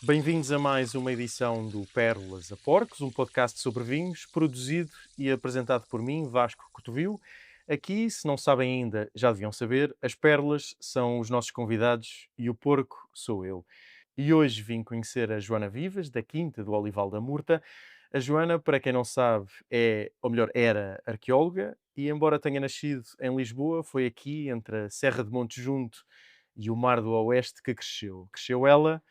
Bem-vindos a mais uma edição do Pérolas a Porcos, um podcast sobre vinhos, produzido e apresentado por mim, Vasco Cotovil. Aqui, se não sabem ainda, já deviam saber, as pérolas são os nossos convidados e o porco sou eu. E hoje vim conhecer a Joana Vivas, da Quinta do Olival da Murta. A Joana, para quem não sabe, é, ou melhor, era arqueóloga e, embora tenha nascido em Lisboa, foi aqui, entre a Serra de Monte Junto e o Mar do Oeste, que cresceu. Cresceu ela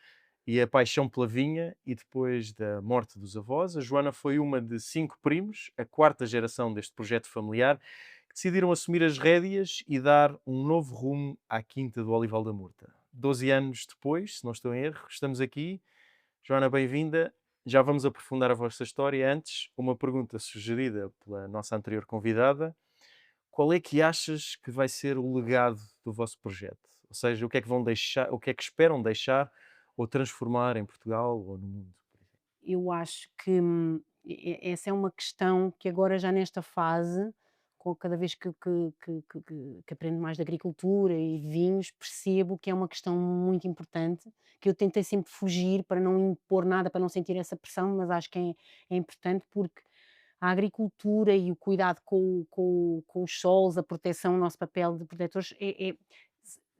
e a paixão pela vinha, e depois da morte dos avós, a Joana foi uma de 5 primos, a quarta geração deste projeto familiar, que decidiram assumir as rédeas e dar um novo rumo à Quinta do Olival da Murta. 12 anos depois, se não estou em erro, estamos aqui. Joana, bem-vinda. Já vamos aprofundar a vossa história. Antes, uma pergunta sugerida pela nossa anterior convidada. Qual é que achas que vai ser o legado do vosso projeto? Ou seja, o que é que vão deixar, o que é que esperam deixar ou transformar em Portugal ou no mundo? Eu acho que, essa é uma questão que agora já nesta fase, com cada vez que aprendo mais de agricultura e de vinhos, percebo que é uma questão muito importante, que eu tentei sempre fugir para não impor nada, para não sentir essa pressão, mas acho que é importante porque a agricultura e o cuidado com os solos, a proteção, o nosso papel de protetores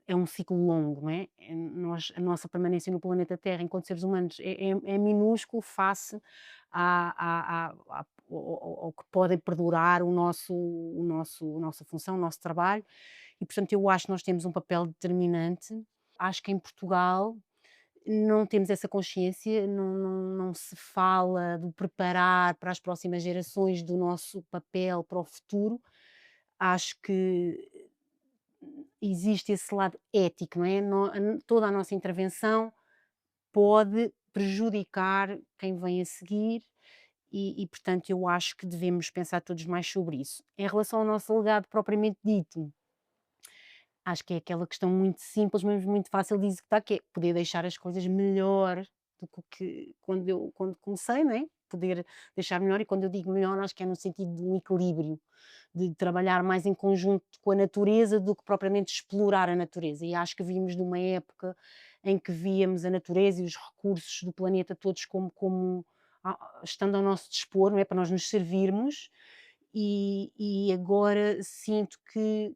é um ciclo longo, não é? A nossa permanência no planeta Terra enquanto seres humanos é minúsculo face ao que pode perdurar a nossa função, o nosso trabalho e, portanto, eu acho que nós temos um papel determinante. Acho que em Portugal não temos essa consciência, não se fala do preparar para as próximas gerações do nosso papel para o futuro. Acho que existe esse lado ético, não é? Toda a nossa intervenção pode prejudicar quem vem a seguir portanto, eu acho que devemos pensar todos mais sobre isso. Em relação ao nosso legado propriamente dito, acho que é aquela questão muito simples, mas muito fácil de executar, que é poder deixar as coisas melhor do que quando comecei, não é? Poder deixar melhor, e quando eu digo melhor, acho que é no sentido de um equilíbrio, de trabalhar mais em conjunto com a natureza do que propriamente explorar a natureza. E acho que vimos numa época em que víamos a natureza e os recursos do planeta todos estando ao nosso dispor, não é? Para nós nos servirmos, e agora sinto que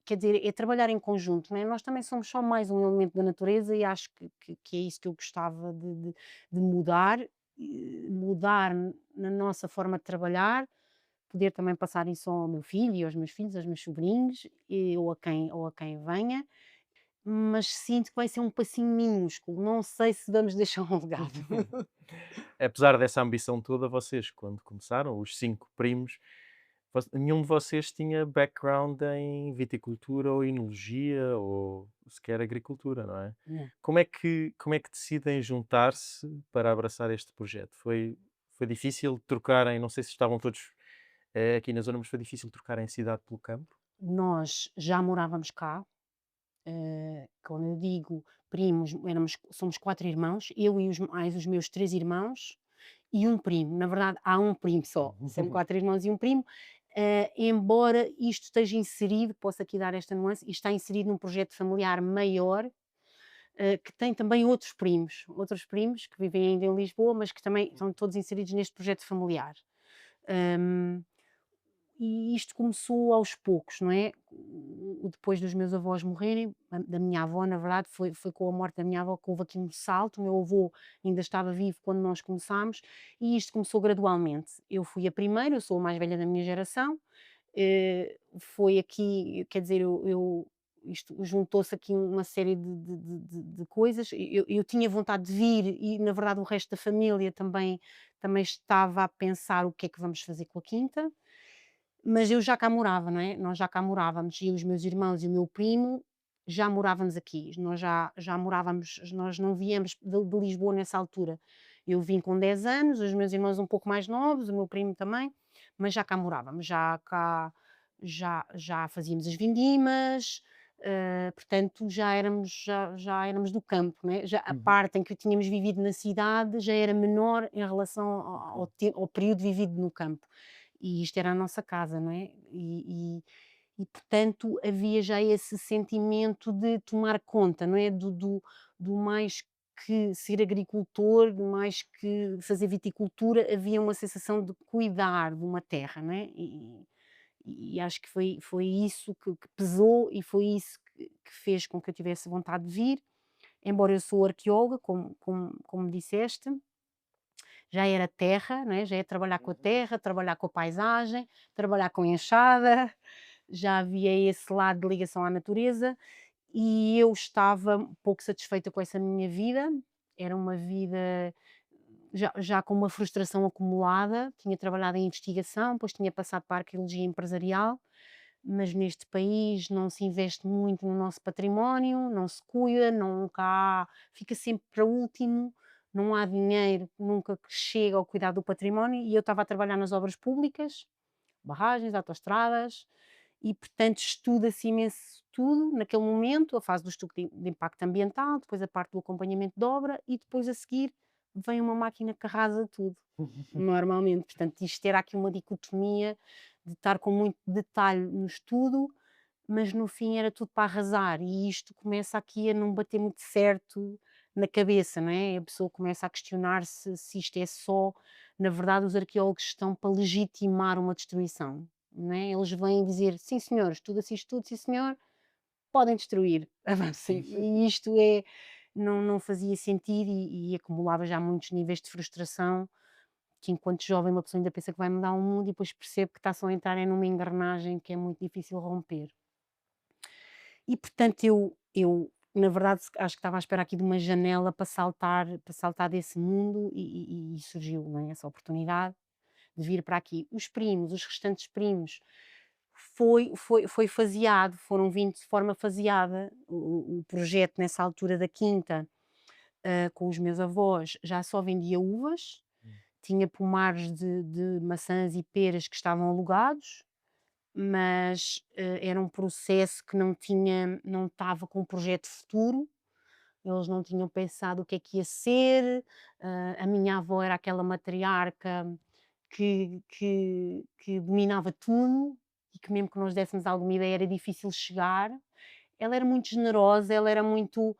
quer dizer, é trabalhar em conjunto, não é? Nós também somos só mais um elemento da natureza e acho que é isso que eu gostava de mudar, mudar na nossa forma de trabalhar, poder também passar isso ao meu filho e aos meus filhos, aos meus sobrinhos, ou a quem venha, mas sinto que vai ser um passinho minúsculo, não sei se vamos deixar um legado. Apesar dessa ambição toda, vocês, quando começaram, os 5 primos, nenhum de vocês tinha background em viticultura ou enologia ou sequer agricultura, não é? Não. Como é que decidem juntar-se para abraçar este projeto? Foi difícil trocarem, não sei se estavam todos aqui na zona, mas foi difícil trocarem a cidade pelo campo? Nós já morávamos cá. Quando eu digo primos, somos 4 irmãos, eu e os meus 3 irmãos e um primo. Na verdade, há um primo só, são 4 irmãos e um primo, embora isto esteja inserido, posso aqui dar esta nuance, isto está inserido num projeto familiar maior, que tem também outros primos que vivem ainda em Lisboa, mas que também estão todos inseridos neste projeto familiar. Hum, e isto começou aos poucos, não é? Depois dos meus avós morrerem, da minha avó, na verdade, foi com a morte da minha avó que houve aqui um salto. O meu avô ainda estava vivo quando nós começámos, e isto começou gradualmente. Eu fui a primeira, eu sou a mais velha da minha geração. Foi aqui, quer dizer, isto juntou-se aqui uma série de coisas. Eu tinha vontade de vir e, na verdade, o resto da família também estava a pensar o que é que vamos fazer com a quinta. Mas eu já cá morava, não é? Nós já cá morávamos, e os meus irmãos e o meu primo já morávamos aqui, nós já morávamos, nós não viemos de Lisboa nessa altura. Eu vim com 10 anos, os meus irmãos um pouco mais novos, o meu primo também, mas já cá morávamos, já fazíamos as vindimas, portanto já éramos do campo, né? Já a Uhum. parte em que tínhamos vivido na cidade já era menor em relação ao período vivido no campo. E isto era a nossa casa, não é? Portanto, havia já esse sentimento de tomar conta, não é? Do mais que ser agricultor, mais que fazer viticultura, havia uma sensação de cuidar de uma terra, não é? E acho que foi isso que pesou e foi isso que fez com que eu tivesse vontade de vir. Embora eu sou arqueóloga, como disseste, já era terra, não é? Já é trabalhar com a Uhum. terra, trabalhar com a paisagem, trabalhar com a enxada, já havia esse lado de ligação à natureza e eu estava um pouco satisfeita com essa minha vida. Era uma vida já com uma frustração acumulada, tinha trabalhado em investigação, depois tinha passado para a arqueologia empresarial, mas neste país não se investe muito no nosso património, não se cuida, nunca há, fica sempre para último, não há dinheiro nunca que chega ao cuidado do património e eu estava a trabalhar nas obras públicas, barragens, autoestradas, e portanto estuda-se imenso tudo naquele momento, a fase do estudo de impacto ambiental, depois a parte do acompanhamento de obra e depois a seguir vem uma máquina que arrasa tudo, normalmente. Portanto, isto era aqui uma dicotomia de estar com muito detalhe no estudo, mas no fim era tudo para arrasar e isto começa aqui a não bater muito certo na cabeça, não é? A pessoa começa a questionar-se se isto é só, na verdade, os arqueólogos estão para legitimar uma destruição, não é? Eles vêm dizer, sim senhor, estuda-se isto tudo, sim senhor, podem destruir, avancem. E isto não fazia sentido e acumulava já muitos níveis de frustração que enquanto jovem uma pessoa ainda pensa que vai mudar o mundo e depois percebe que está só a entrar é numa engrenagem que é muito difícil romper. E portanto eu na verdade acho que estava à espera aqui de uma janela para saltar desse mundo e surgiu, não é, essa oportunidade de vir para aqui. Os primos, os restantes primos, foi faseado, foram vindo de forma faseada. O projeto nessa altura da quinta, com os meus avós, já só vendia uvas, Hum. tinha pomares de maçãs e peras que estavam alugados, mas, era um processo que não estava com um projeto futuro, eles não tinham pensado o que é que ia ser, a minha avó era aquela matriarca que dominava tudo e que mesmo que nós dessemos alguma ideia era difícil chegar. Ela era muito generosa, ela era muito,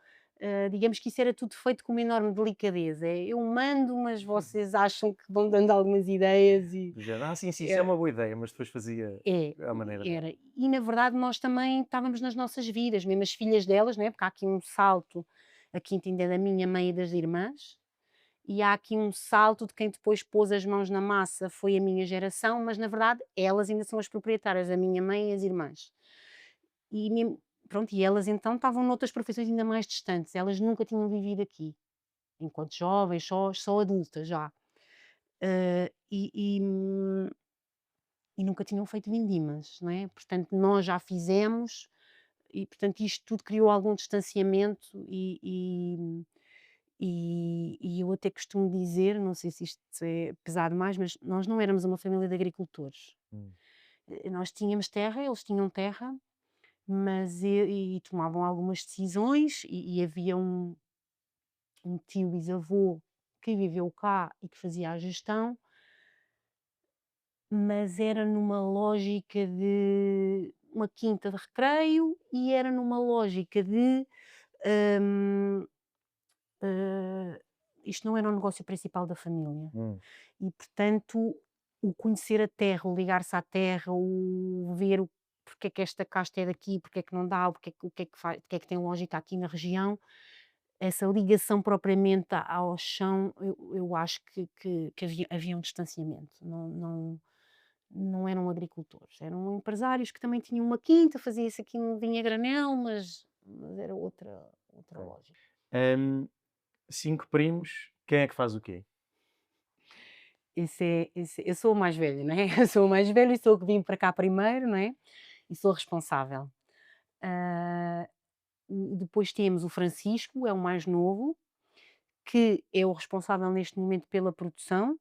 digamos que isso era tudo feito com uma enorme delicadeza, eu mando, mas vocês acham que vão dando algumas ideias e Do género, sim, sim, isso é era uma boa ideia, mas depois fazia é, à maneira dela. era. E na verdade nós também estávamos nas nossas vidas, mesmo as filhas delas, não é, porque há aqui um salto, a quinta ainda é da minha mãe e das irmãs, e há aqui um salto de quem depois pôs as mãos na massa foi a minha geração, mas na verdade elas ainda são as proprietárias, a minha mãe e as irmãs. E pronto, e elas então estavam noutras profissões ainda mais distantes, elas nunca tinham vivido aqui, enquanto jovens, só adultas já. E nunca tinham feito vindimas, não é? Portanto, nós já fizemos e, portanto, isto tudo criou algum distanciamento e eu até costumo dizer, não sei se isto é pesar demais, mas nós não éramos uma família de agricultores. Hum. Nós tínhamos terra, eles tinham terra, mas e tomavam algumas decisões e havia um tio bisavô que viveu cá e que fazia a gestão, mas era numa lógica de uma quinta de recreio e era numa lógica de, hum, eh, isto não era o negócio principal da família. Hum. E portanto, o conhecer a terra, o ligar-se à terra, o ver porque é que esta casta é daqui, porque é que não dá, o que é que tem lógica aqui na região, essa ligação propriamente ao chão, eu acho que havia um distanciamento, não eram agricultores, eram empresários que também tinham uma quinta, fazia-se aqui um vinho a granel, mas era outra Ok. lógica. Hum, 5 primos, quem é que faz o quê? Eu sou o mais velho, não é? Eu sou o mais velho e sou o que vim para cá primeiro, não é? E sou responsável. Ah, depois temos o Francisco, é o mais novo, que é o responsável neste momento pela produção,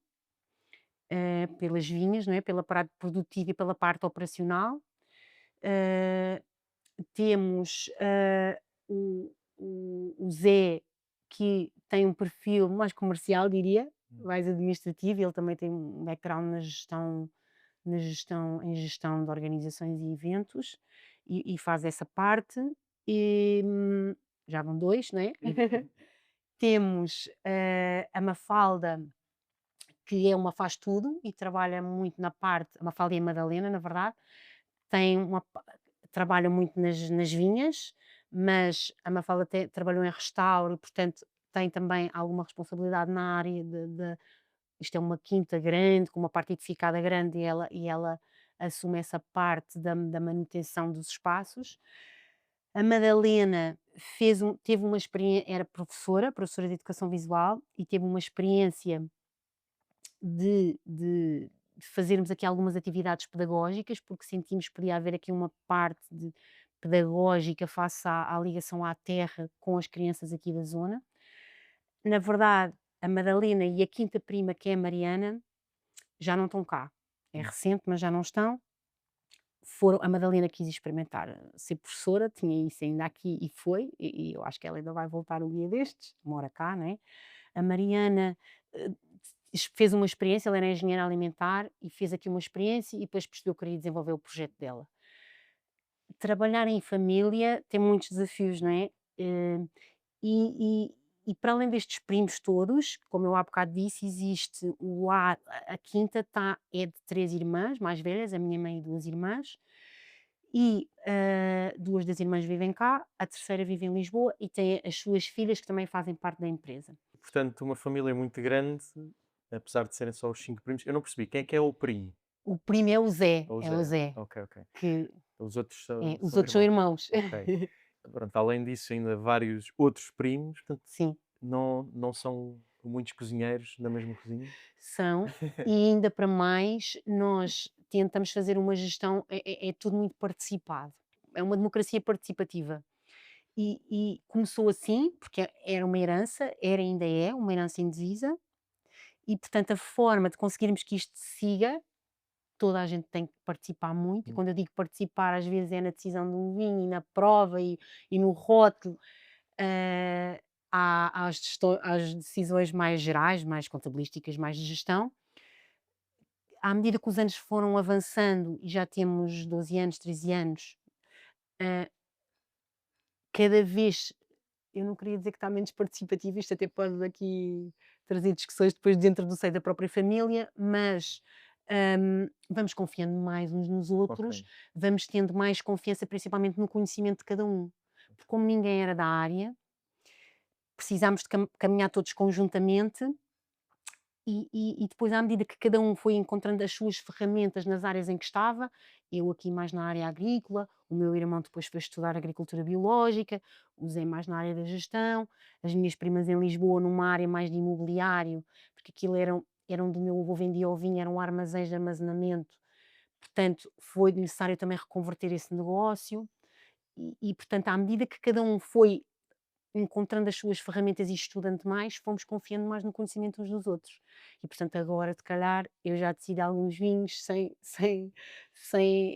pelas vinhas, não é? Pela parte produtiva e pela parte operacional. Ah, temos o Zé, que tem um perfil mais comercial, diria, Hum. mais administrativo, ele também tem um background em gestão de organizações e eventos e faz essa parte. E, já vão 2, não é? Temos, a Mafalda, que é uma faz tudo e trabalha muito na parte a Mafalda e a Madalena, na verdade, tem uma pa trabalham muito nas vinhas, mas a Mafalda trabalhou em restauro e, portanto, tem também alguma responsabilidade na área de isto é uma quinta grande, com uma parte edificada grande e ela assume essa parte da manutenção dos espaços. A Madalena teve uma experiên era professora de educação visual e teve uma experiência de fazermos aqui algumas atividades pedagógicas, porque sentimos que podia haver aqui uma parte pedagógica face à ligação à terra com as crianças aqui da zona. Na verdade, a Madalena e a quinta prima, que é a Mariana, já não estão cá. É Hum. recente, mas já não estão. A Madalena quis experimentar ser professora, tinha isso ainda aqui e foi, e eu acho que ela ainda vai voltar um dia destes, mora cá, né? A Mariana eh, fez uma experiência, ela era engenheira alimentar e fez aqui uma experiência e depois percebeu que queria desenvolver o projeto dela. Trabalhar em família tem muitos desafios, não é? E para além destes primos todos, como eu há bocado disse, existe a quinta é de três irmãs mais velhas, a minha mãe e duas irmãs, e duas das irmãs vivem cá, a terceira vive em Lisboa e tem as suas filhas que também fazem parte da empresa. Portanto, uma família muito grande, apesar de serem só os 5 primos. Eu não percebi, quem é o primo? O primo Ou o É o Zé? Zé, Ok, ok. que Os outros os são outros são irmãos. irmãos. Ok. Pronto, além disso, ainda vários outros primos, portanto, Sim, não são muitos cozinheiros na mesma cozinha? são. E ainda para mais, nós tentamos fazer uma gestão, é tudo muito participado. É uma democracia participativa. E começou assim, porque era uma herança, era e ainda é uma herança indivisa, e portanto a forma de conseguirmos que isto siga, toda a gente tem que participar muito, e Hum. quando eu digo participar, às vezes é na decisão de um vinho, e na prova, e no rótulo, eh, às decisões mais gerais, mais contabilísticas, mais de gestão. À medida que os anos foram avançando e já temos 12 anos, 13 anos, eh, cada vez eu não queria dizer que está menos participativo, isto até pode aqui trazer discussões depois dentro do seio da própria família, mas, vamos confiando mais uns nos Ok. outros, vamos tendo mais confiança principalmente no conhecimento de cada um. Porque como ninguém era da área, precisámos de caminhar todos conjuntamente e depois, à medida que cada um foi encontrando as suas ferramentas nas áreas em que estava, eu aqui mais na área agrícola, o meu irmão depois foi estudar agricultura biológica, o Zé mais na área da gestão, as minhas primas em Lisboa numa área mais de imobiliário, porque aquilo era onde o meu avô vendia o vinho, eram armazéns de armazenamento, portanto foi necessário também reconverter esse negócio e portanto à medida que cada um foi encontrando as suas ferramentas e estudando mais, fomos confiando mais no conhecimento uns dos outros. E portanto agora, se calhar, eu já decido alguns vinhos sem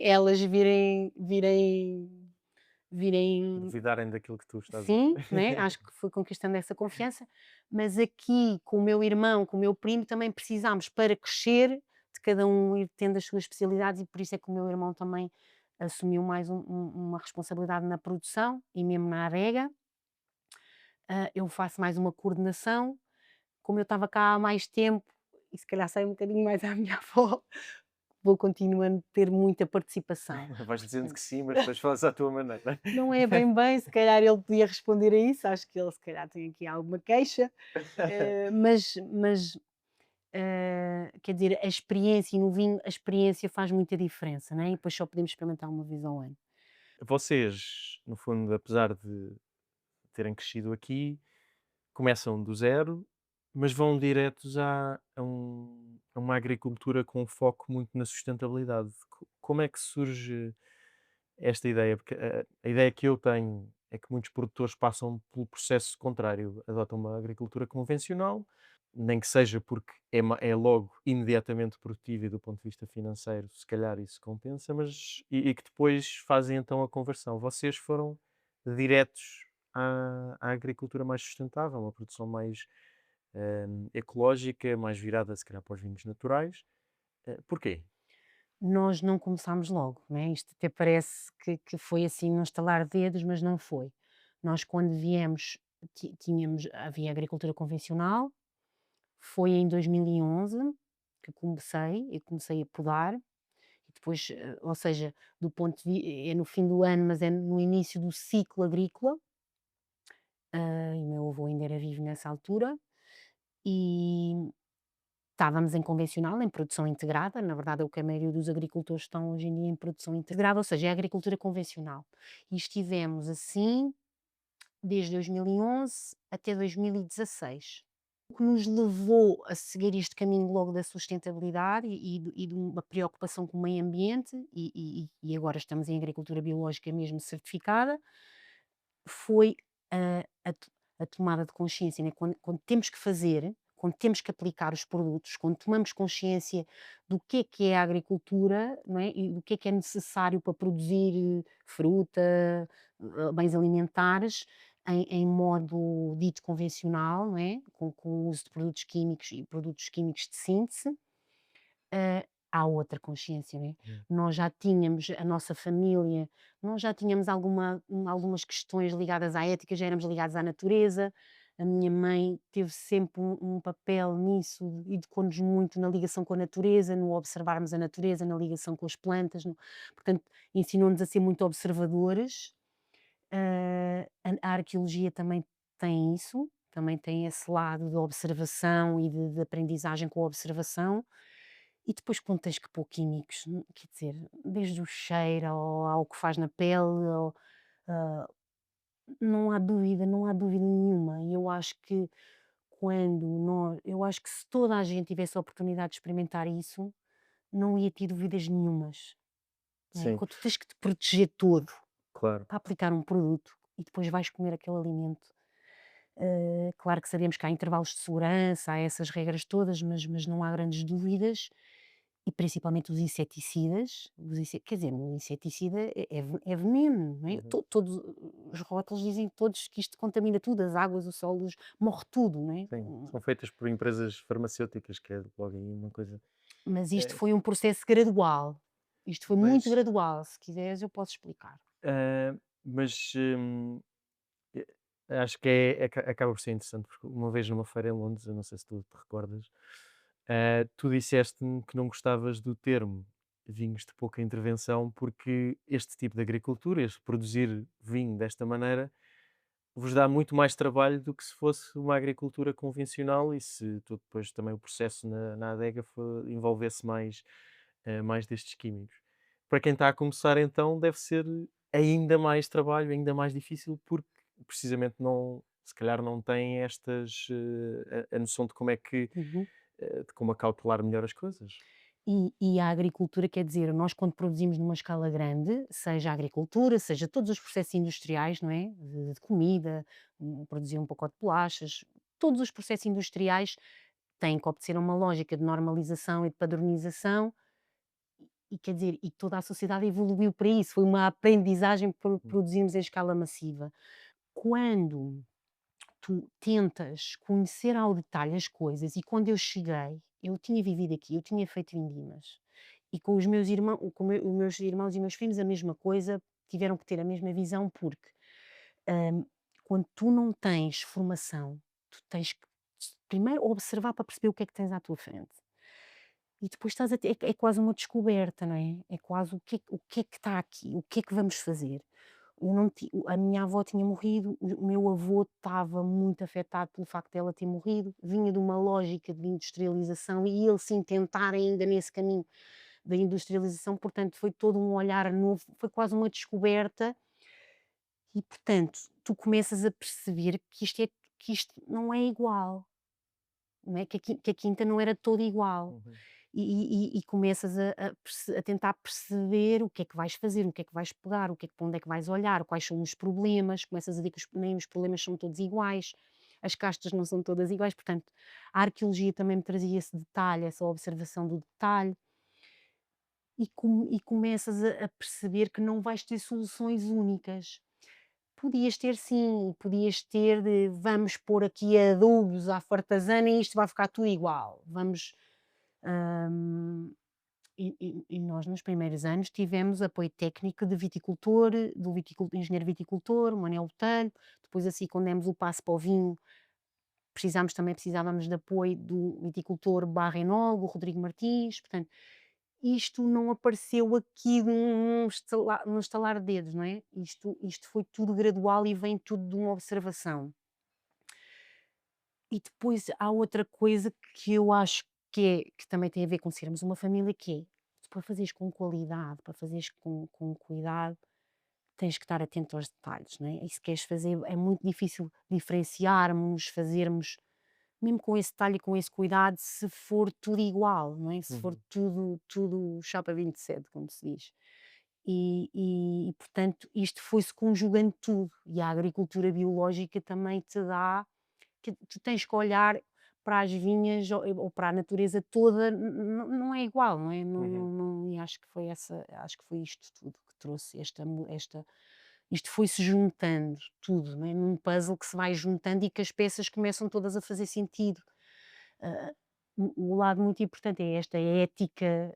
elas virem Duvidarem daquilo que tu estás a sim, né, dizer. acho que fui conquistando essa confiança, mas aqui com o meu irmão, com o meu primo, também precisámos para crescer, de cada um ir tendo as suas especialidades e por isso é que o meu irmão também assumiu mais uma responsabilidade na produção e mesmo na adega. Eu faço mais uma coordenação, como eu estava cá há mais tempo e se calhar sei um bocadinho mais à minha avó, vou continuando a ter muita participação. Vais dizendo que Portanto, sim, mas depois falas à tua maneira. não é bem, se calhar ele podia responder a isso, acho que ele se calhar tem aqui alguma queixa, quer dizer, a experiência e no vinho, a experiência faz muita diferença, né, e depois só podemos experimentar uma vez ao ano. Vocês, no fundo, apesar de terem crescido aqui, começam do zero, mas vão diretos a uma agricultura com um foco muito na sustentabilidade. Como é que surge esta ideia? Porque a ideia que eu tenho é que muitos produtores passam pelo processo contrário, adotam uma agricultura convencional, nem que seja porque é logo imediatamente produtiva e do ponto de vista financeiro, se calhar isso compensa, mas e que depois fazem então a conversão. Vocês foram diretos à agricultura mais sustentável, uma produção mais ecológica, mais virada se calhar para os vinhos naturais. Porquê? Nós não começámos logo, né, isto até parece que foi assim num estalar de dedos, mas não foi. Nós quando viemos havia agricultura convencional, foi em 2011 que eu comecei a podar, e depois, ou seja, do ponto de vi é no fim do ano, mas é no início do ciclo agrícola, e o meu avô ainda era vivo nessa altura, e estávamos em convencional, em produção integrada, na verdade é o que a maioria dos agricultores estão hoje em dia, em produção integrada, ou seja, é a agricultura convencional. E estivemos assim desde 2011 até 2016. O que nos levou a seguir este caminho logo da sustentabilidade e de uma preocupação com o meio ambiente, e agora estamos em agricultura biológica mesmo certificada, foi a tomada de consciência, né? Quando temos que fazer, quando temos que aplicar os produtos, quando tomamos consciência do que é a agricultura, não é? E do que é necessário para produzir fruta, bens alimentares, em modo dito convencional, não é? Com o uso de produtos químicos e produtos químicos de síntese, há outra consciência, né? Hum. Nós já tínhamos a nossa família, nós já tínhamos algumas questões ligadas à ética, já éramos ligados à natureza. A minha mãe teve sempre um papel nisso, educou-nos muito na ligação com a natureza, no observarmos a natureza, na ligação com as plantas, portanto, ensinou-nos a ser muito observadores. A arqueologia também tem isso, também tem esse lado de observação e de aprendizagem com a observação. E depois quando tens que pôr químicos, quer dizer, desde o cheiro ao que faz na pele, ah, não há dúvida, não há dúvida nenhuma. E eu acho que se toda a gente tivesse a oportunidade de experimentar isso, não ia ter dúvidas nenhumas, não é? Sim, Quando tu tens que te proteger todo claro. para aplicar um produto e depois vais comer aquele alimento. Claro que sabemos que há intervalos de segurança, há essas regras todas, mas não há grandes dúvidas. E principalmente os inseticidas, quer dizer, um inseticida é veneno, não é? Uhum. Todos os rótulos dizem todos que isto contamina tudo, as águas, os solos, morre tudo, não é? Sim, são feitas por empresas farmacêuticas, que é logo aí uma coisa. Mas isto É, foi um processo gradual, isto foi muito mas, gradual, se quiseres eu posso explicar. mas eh, acho que acaba por ser interessante, porque uma vez numa feira em Londres, eu não sei se tu te recordas, tu disseste-me que não gostavas do termo vinhos de pouca intervenção, porque este tipo de agricultura, este produzir vinho desta maneira, vos dá muito mais trabalho do que se fosse uma agricultura convencional e se tu depois também o processo na adega envolvesse mais destes químicos. Para quem está a começar, então, deve ser ainda mais trabalho, ainda mais difícil, porque precisamente não, se calhar não tem a noção de como é que, Uhum. de como acautelar melhor as coisas. E a agricultura, quer dizer, nós quando produzimos numa escala grande, seja a agricultura, seja todos os processos industriais, não é? De comida, produzir um pacote de bolachas, todos os processos industriais têm que obedecer a uma lógica de normalização e de padronização, e quer dizer, e toda a sociedade evoluiu para isso, foi uma aprendizagem por Hum, produzirmos em escala massiva. Quando tu tentas conhecer ao detalhe as coisas, e quando eu cheguei, eu tinha vivido aqui, eu tinha feito vindimas, e com os meus irmãos, os meus irmãos e meus filhos a mesma coisa, tiveram que ter a mesma visão, porque hum, quando tu não tens formação, tu tens que primeiro observar para perceber o que é que tens à tua frente. E depois estás a ter, é quase uma descoberta, não é? É quase o que é que está aqui, o que é que vamos fazer. Eu não ti A minha avó tinha morrido, o meu avô estava muito afetado pelo facto dela ter morrido, vinha de uma lógica de industrialização e ele sim tentar ainda nesse caminho da industrialização, portanto foi todo um olhar novo, foi quase uma descoberta e portanto tu começas a perceber que isto não é igual, não é? Que a quinta não era toda igual. uhum. E começas a tentar perceber o que é que vais fazer, o que é que vais pegar, para onde é que vais olhar, quais são os problemas, começas a ver que nem os problemas são todos iguais, as castas não são todas iguais, portanto, a arqueologia também me trazia esse detalhe, essa observação do detalhe, e começas a perceber que não vais ter soluções únicas. Podias ter sim, podias ter de vamos pôr aqui adubos à fartazana e isto vai ficar tudo igual, vamos. hum, e nós nos primeiros anos tivemos apoio técnico de viticultor, engenheiro viticultor, Manuel Botelho, depois assim quando demos o passo para o vinho, precisávamos de apoio do viticultor barra enólogo, Rodrigo Martins, portanto, isto não apareceu aqui num estalar de dedos, não é? Isto foi tudo gradual e vem tudo de uma observação. E depois há outra coisa que eu acho que também tem a ver com sermos uma família, que é, para fazeres com qualidade, para fazeres com cuidado, tens que estar atento aos detalhes, não é? E se queres fazer, é muito difícil diferenciarmos, fazermos, mesmo com esse detalhe e com esse cuidado, se for tudo igual, não é? Se for Uhum. tudo chapa 27, como se diz. Portanto, isto foi-se conjugando tudo. E a agricultura biológica também te dá que tu tens que olhar para as vinhas ou para a natureza toda, não é igual, não é? Uhum. E acho que foi isto tudo que trouxe isto foi-se juntando tudo, não é? Num puzzle que se vai juntando e que as peças começam todas a fazer sentido. Ah, o lado muito importante é esta ética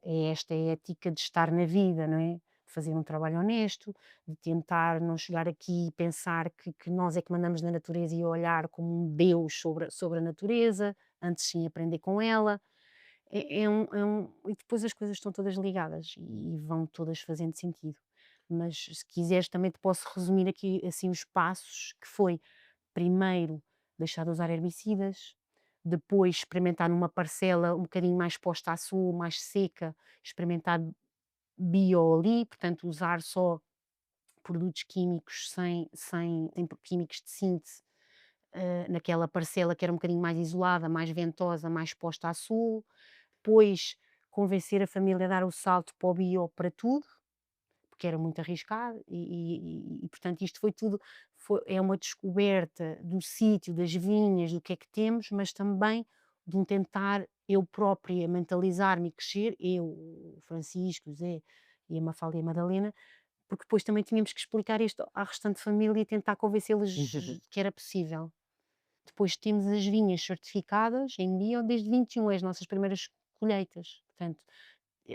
de estar na vida, não é? De fazer um trabalho honesto, de tentar não chegar aqui e pensar que nós é que mandamos na natureza e olhar como um Deus sobre a natureza, antes sim aprender com ela. E depois as coisas estão todas ligadas e vão todas fazendo sentido. Mas se quiseres também te posso resumir aqui assim os passos que foi primeiro deixar de usar herbicidas, depois experimentar numa parcela um bocadinho mais posta a sul, mais seca, experimentar bio ali, portanto usar só produtos químicos sem químicos de síntese, naquela parcela que era um bocadinho mais isolada, mais ventosa, mais posta a sul. Depois convencer a família a dar o salto para o bio para tudo, porque era muito arriscado portanto isto foi tudo, é uma descoberta do sítio, das vinhas, do que é que temos, mas também de um tentar eu própria mentalizar-me e crescer, eu, o Francisco, o Zé e a Mafalda e a Madalena, porque depois também tínhamos que explicar isto à restante família e tentar convencê-los que era possível. Depois temos as vinhas certificadas em bio desde 21, as nossas primeiras colheitas, portanto,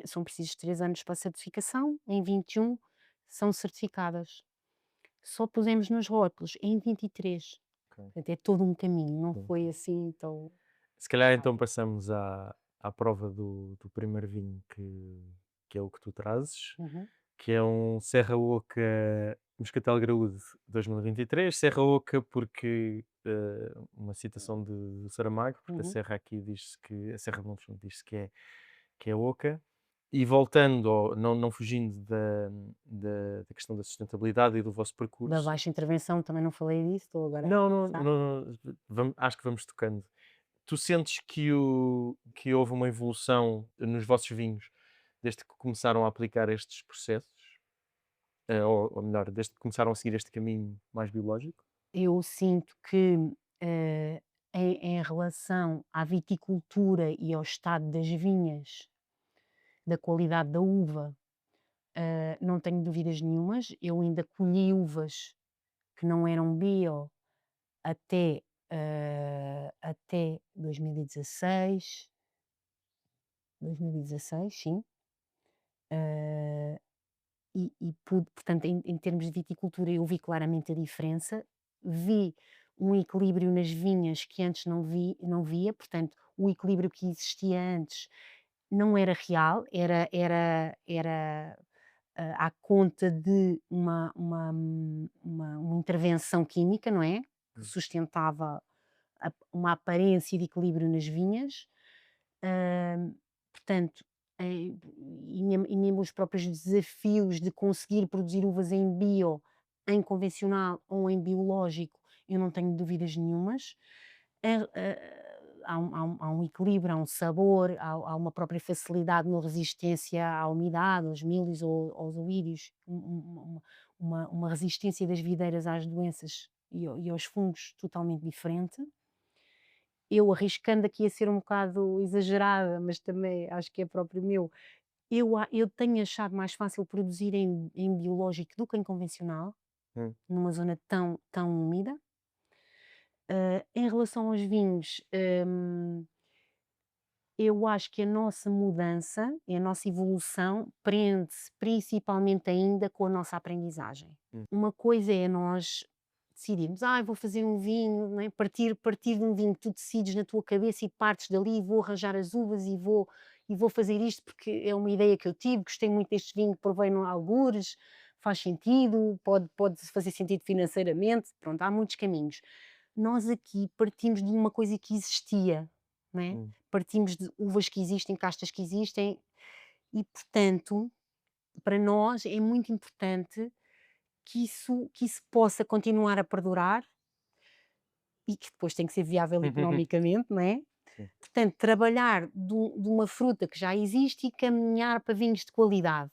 são precisos 3 anos para a certificação, em 21 são certificadas. Só pusemos nos rótulos em 23, Ok. portanto é todo um caminho, não Sim, foi sim. assim tão Se calhar então rápido. passamos à prova do primeiro vinho que é o que tu trazes, Uhum, que é um Serra Oca Moscatel Graúdo 2023. Serra Oca porque, uma citação de Saramago, porque a uhum. serra aqui diz-se que a Serra de Monte diz-se que é oca. E voltando, não fugindo da questão da sustentabilidade e do vosso Da percurso. baixa intervenção também não falei disso, estou agora a Não, não, pensar. não, acho que vamos tocando. Tu sentes que houve uma evolução nos vossos vinhos desde que começaram a aplicar estes processos? Ou melhor, desde que começaram a seguir este caminho mais biológico? Eu sinto que, eh, em relação à viticultura e ao estado das vinhas, da qualidade da uva, não tenho dúvidas nenhumas. Eu ainda colhi uvas que não eram bio até, até 2016, 2016, sim. Ah, portanto, em termos de viticultura, eu vi claramente a diferença. Vi um equilíbrio nas vinhas que antes não via, portanto, o equilíbrio que existia antes não era real, era à conta de uma intervenção química, não é? Que Hum. sustentava uma aparência de equilíbrio nas vinhas. Portanto, e mesmo os próprios desafios de conseguir produzir uvas em bio, em convencional ou em biológico, eu não tenho dúvidas nenhumas. Há um equilíbrio, há um sabor, há uma própria facilidade na resistência à umidade, aos milhos ou aos oídios, uma resistência das videiras às doenças e aos fungos totalmente diferente. Eu arriscando aqui a ser um bocado exagerada, mas também acho que é próprio meu, eu tenho achado mais fácil produzir em biológico do que em convencional, Hum. numa zona tão úmida. Em relação aos vinhos, Eu acho que a nossa mudança e a nossa evolução prende-se principalmente ainda com a nossa aprendizagem. Hum. Uma coisa é nós decidirmos, vou fazer um vinho, não é? Partir de um vinho que tu decides na tua cabeça e partes dali, vou arranjar as uvas e vou fazer isto porque é uma ideia que eu tive, gostei muito deste vinho, provei no algures, faz sentido, pode fazer sentido financeiramente, pronto, há muitos caminhos. Nós aqui partimos de uma coisa que existia, não é? Hum. Partimos de uvas que existem, castas que existem e, portanto, para nós é muito importante que isso possa continuar a perdurar e que depois tem que ser viável economicamente, não é? Sim. Portanto, trabalhar de uma fruta que já existe e caminhar para vinhos de qualidade,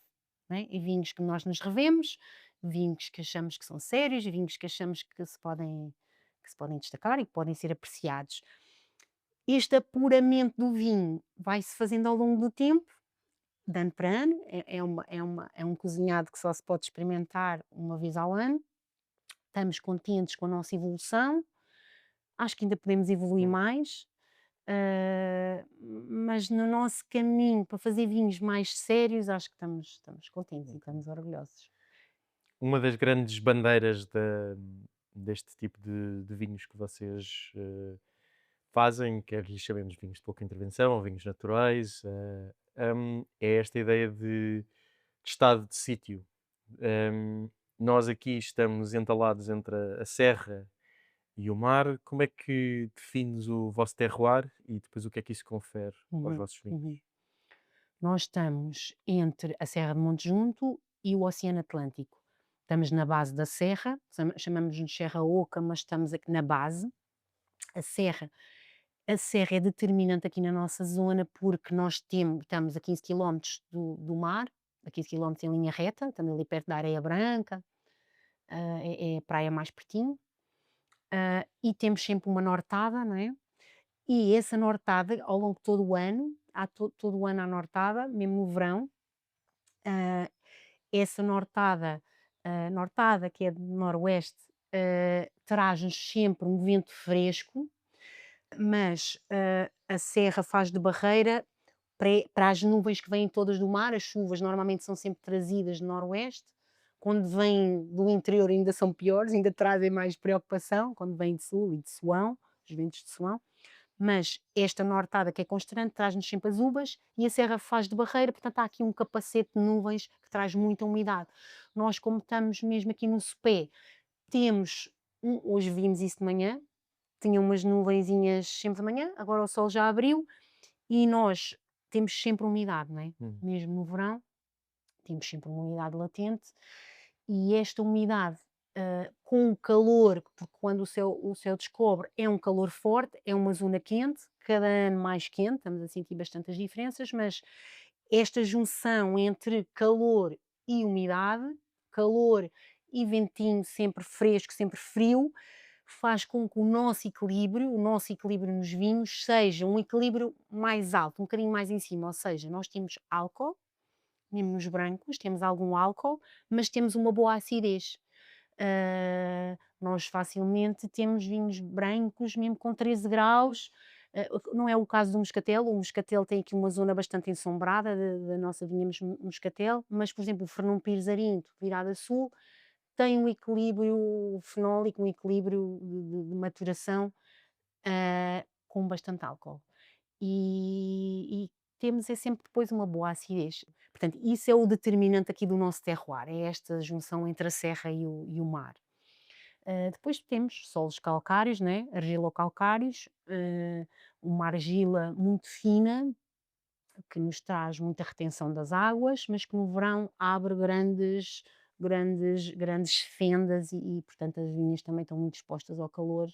não é? E vinhos que nós nos revemos, vinhos que achamos que são sérios, vinhos que achamos que se podem destacar e que podem ser apreciados. Este apuramento do vinho vai-se fazendo ao longo do tempo, de ano para ano, é um cozinhado que só se pode experimentar uma vez ao ano. Estamos contentes com a nossa evolução, acho que ainda podemos evoluir Hum. mais, mas no nosso caminho para fazer vinhos mais sérios, acho que estamos contentes e Ok. estamos orgulhosos. Uma das grandes bandeiras deste tipo de vinhos que vocês fazem, quer lhes chamemos vinhos de pouca intervenção ou vinhos naturais, é esta ideia de estado de sítio. Hum, Nós aqui estamos entalados entre a serra e o mar. Como é que defines o vosso terroir e depois o que é que isso confere aos Uhum, vossos vinhos? uhum. Nós estamos entre a Serra de Monte Junto e o Oceano Atlântico. Estamos na base da serra, chamamos-nos Serra Oca, mas estamos aqui na base. A serra a serra é determinante aqui na nossa zona, porque nós estamos a 15 quilómetros do mar, a 15 quilómetros em linha reta, estamos ali perto da Areia Branca, é a praia mais pertinho, e temos sempre uma nortada, não é? E essa nortada, ao longo de todo o ano, há todo o ano há nortada, mesmo no verão. Ah, essa nortada que é de noroeste, traz-nos sempre um vento fresco, mas, a serra faz de barreira para as nuvens que vêm todas do mar. As chuvas normalmente são sempre trazidas do noroeste, quando vêm do interior ainda são piores, ainda trazem mais preocupação, quando vêm de sul e de Soão, os ventos de Soão. Mas esta nortada que é constante traz-nos sempre as uvas e a serra faz de barreira, portanto há aqui um capacete de nuvens que traz muita umidade. Nós, como estamos mesmo aqui no sopé, temos hoje vimos isso de manhã, tinha umas nuvenzinhas sempre de manhã, agora o sol já abriu e nós temos sempre umidade, não é? Hum. Mesmo no verão, temos sempre uma umidade latente e esta umidade, com o calor, porque quando o céu descobre é um calor forte, é uma zona quente, cada ano mais quente, estamos a sentir bastantes diferenças, mas esta junção entre calor e umidade, calor e ventinho sempre fresco, sempre frio, faz com que o nosso equilíbrio nos vinhos seja um equilíbrio mais alto, um bocadinho mais em cima, ou seja, nós temos álcool, mesmo nos brancos, temos algum álcool, mas temos uma boa acidez. Nós facilmente temos vinhos brancos, mesmo com 13 graus, não é o caso do moscatel. O moscatel tem aqui uma zona bastante ensombrada da nossa vinha moscatel, mas, por exemplo, o Fernão Pires Arinto, virado a sul, tem um equilíbrio fenólico, um equilíbrio de maturação, com bastante álcool. E temos é sempre depois uma boa acidez. Portanto, isso é o determinante aqui do nosso terroir, é esta junção entre a serra e o mar. Depois temos solos calcários, né, argilocalcários, uma argila muito fina, que nos traz muita retenção das águas, mas que no verão abre grandes fendas e portanto as vinhas também estão muito expostas ao calor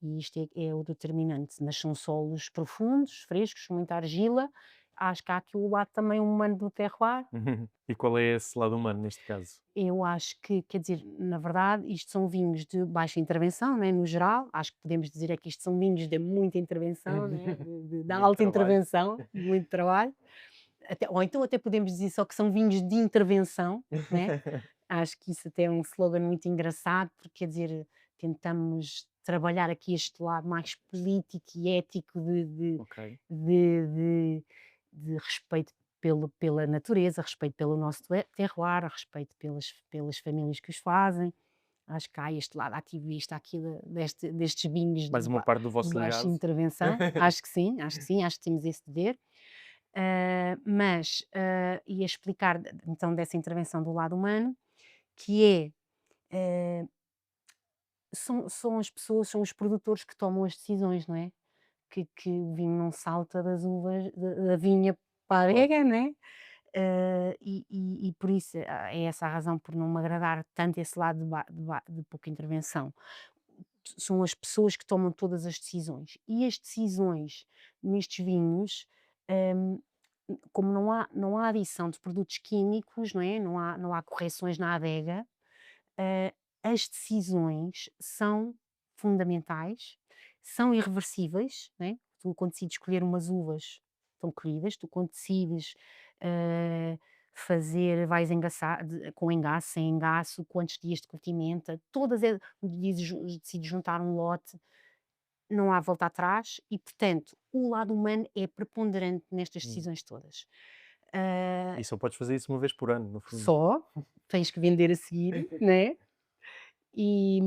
e isto é o determinante. Mas são solos profundos, frescos, com muita argila. Acho que há aqui o lado também humano do terroir. E qual é esse lado humano neste caso? Eu acho que, quer dizer, na verdade, isto são vinhos de baixa intervenção, né, no geral. Acho que podemos dizer é que isto são vinhos de muita intervenção, né, de Muito alta trabalho. intervenção, de muito trabalho. Ou então até podemos dizer só que são vinhos de intervenção, né? Acho que isso até é um slogan muito engraçado, porque quer dizer, tentamos trabalhar aqui este lado mais político e ético Ok. de de de respeito pela natureza, respeito pelo nosso terroir, respeito pelas famílias que os fazem. Acho que há este lado ativista aqui destes vinhos Mais uma parte do de vosso baixa legado. intervenção. Acho que sim, acho que sim, acho que temos esse dever. Mas ia explicar então dessa intervenção do lado humano, que é, são as pessoas, são os produtores que tomam as decisões, não é? Que o vinho não salta das uvas, da vinha para a Claro. adega, né? E por isso é essa a razão por não me agradar tanto esse lado de pouca intervenção. São as pessoas que tomam todas as decisões. E as decisões nestes vinhos, hum, como não há adição de produtos químicos, não é? Não há correções na adega, eh, as decisões são fundamentais, são irreversíveis, né? Tu quando decides escolher umas uvas, estão colhidas, tu quando decides eh, vais engaçar, com engaço, sem engaço, quantos dias de curtimenta, decides juntar um lote, não há volta atrás e, portanto, o lado humano é preponderante nestas Hum. decisões todas. Ah, E só podes fazer isso uma vez por ano, no fundo. só, tens que vender a seguir, né? E,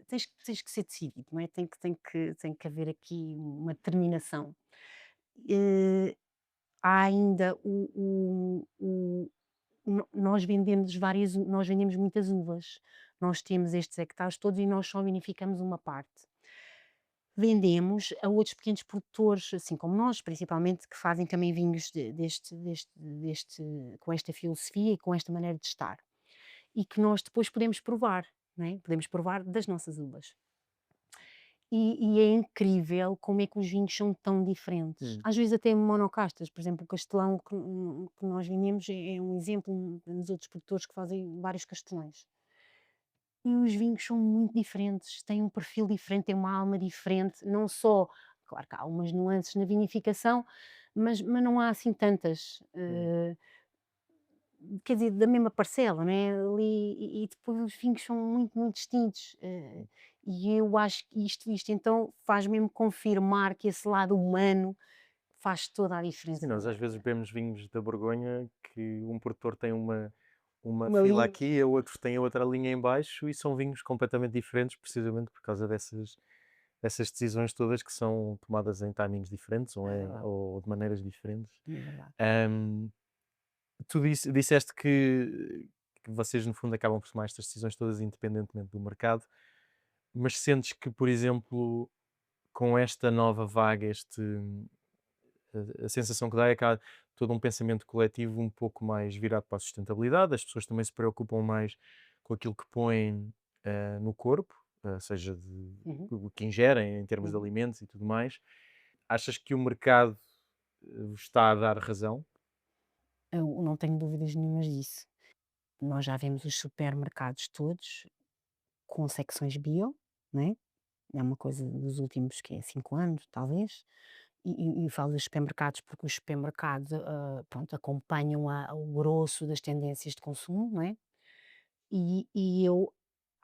tens que ser decidido, não é? Tem que haver aqui uma determinação. Eh, Há ainda nós vendemos muitas uvas, nós temos estes hectares todos e nós só vinificamos uma parte. Vendemos a outros pequenos produtores, assim como nós, principalmente, que fazem também vinhos com esta filosofia e com esta maneira de estar. E que nós depois podemos provar, não é? Podemos provar das nossas uvas. E é incrível como é que os vinhos são tão diferentes. Hum. Às vezes até monocastas, por exemplo, o castelão que nós vendemos é um exemplo nos outros produtores que fazem vários castelões. E os vinhos são muito diferentes, têm um perfil diferente, têm uma alma diferente, não só, claro que há umas nuances na vinificação, mas não há assim tantas. Hum. Quer dizer, da mesma parcela, não é? Ali, e depois os vinhos são muito, muito distintos. E eu acho que isto então faz mesmo confirmar que esse lado humano faz toda a Sim, diferença. nós às vezes bebemos vinhos da Borgonha que um produtor tem uma Uma fila linha. aqui, a outro tem a outra linha em baixo e são vinhos completamente diferentes precisamente por causa dessas decisões todas que são tomadas em timings diferentes É verdade, ou de maneiras diferentes. é verdade. Ahm, Tu disseste que vocês no fundo acabam por tomar estas decisões todas independentemente do mercado, mas sentes que, por exemplo, com esta nova vaga, a sensação que dá é que há todo um pensamento coletivo um pouco mais virado para a sustentabilidade, as pessoas também se preocupam mais com aquilo que põem no corpo, seja Uhum, o que ingerem em termos de uhum. alimentos e tudo mais. Achas que o mercado vos está a dar razão? Eu não tenho dúvidas nenhumas disso. Nós já vemos os supermercados todos com secções bio, né? É uma coisa dos últimos, que é 5 anos, talvez. E falo dos supermercados, porque os supermercados, pronto, acompanham o grosso das tendências de consumo, não é? E eu,